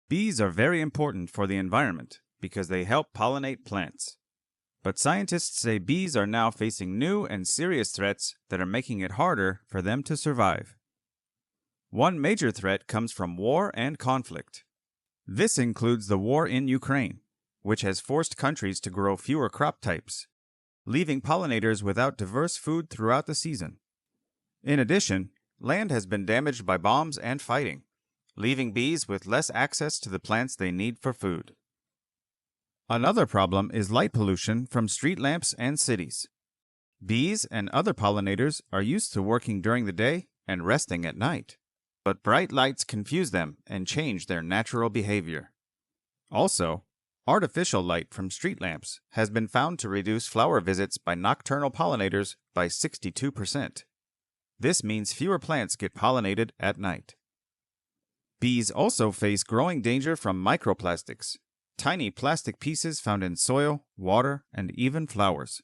Bees are very important for the environment because they help pollinate plants. But scientists say bees are now facing new and serious threats that are making it harder for them to survive. One major threat comes from war and conflict. This includes the war in Ukraine, which has forced countries to grow fewer crop types, leaving pollinators without diverse food throughout the season. In addition, land has been damaged by bombs and fighting, leaving bees with less access to the plants they need for food. Another problem is light pollution from street lamps and cities. Bees and other pollinators are used to working during the day and resting at night, but bright lights confuse them and change their natural behavior. Also, artificial light from street lamps has been found to reduce flower visits by nocturnal pollinators by 62%. This means fewer plants get pollinated at night. Bees also face growing danger from microplastics, tiny plastic pieces found in soil, water, and even flowers.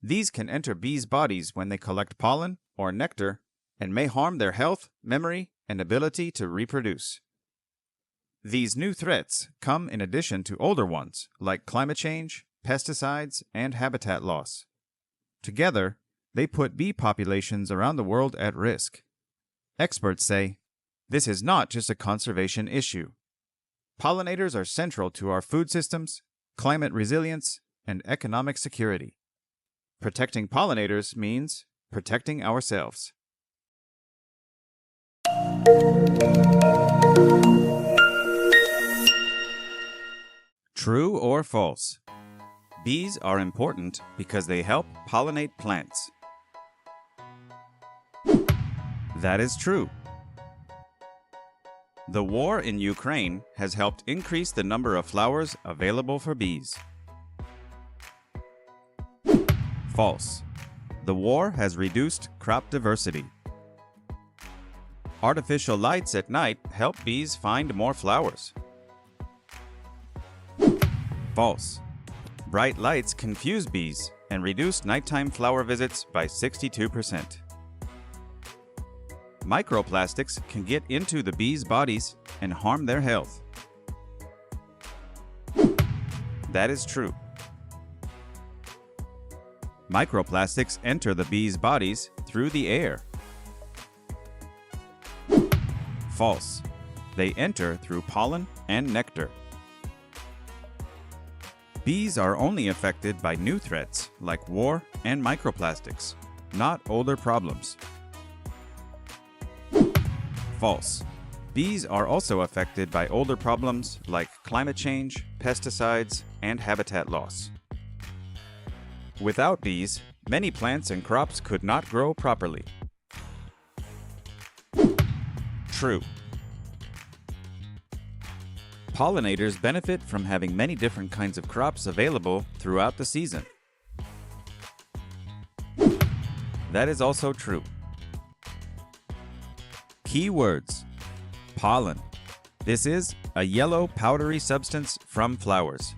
These can enter bees' bodies when they collect pollen or nectar and may harm their health, memory, and ability to reproduce. These new threats come in addition to older ones like climate change, pesticides, and habitat loss. Together, they put bee populations around the world at risk. Experts say, this is not just a conservation issue. Pollinators are central to our food systems, climate resilience, and economic security. Protecting pollinators means protecting ourselves. True or false? Bees are important because they help pollinate plants. That is true. The war in Ukraine has helped increase the number of flowers available for bees. False. The war has reduced crop diversity. Artificial lights at night help bees find more flowers. False. Bright lights confuse bees and reduce nighttime flower visits by 62%. Microplastics can get into the bees' bodies and harm their health. That is true. Microplastics enter the bees' bodies through the air. False. They enter through pollen and nectar. Bees are only affected by new threats like war and microplastics, not older problems. False. Bees are also affected by older problems like climate change, pesticides, and habitat loss. Without bees, many plants and crops could not grow properly. True. Pollinators benefit from having many different kinds of crops available throughout the season. That is also true. Key words. Pollen. This is a yellow powdery substance from flowers.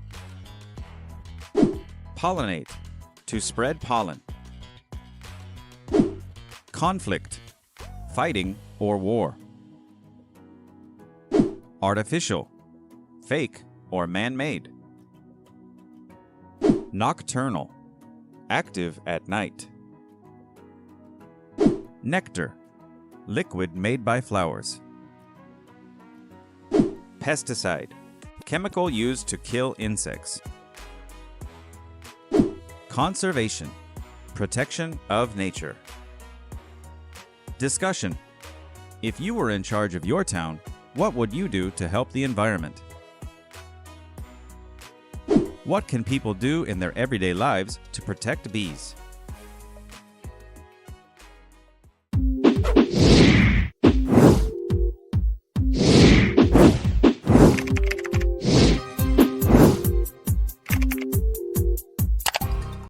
Pollinate. To spread pollen. Conflict. Fighting or war. Artificial. Fake or man-made. Nocturnal. Active at night. Nectar. Liquid made by flowers. Pesticide. Chemical used to kill insects. Conservation. Protection of nature. Discussion. If you were in charge of your town, what would you do to help the environment? What can people do in their everyday lives to protect bees?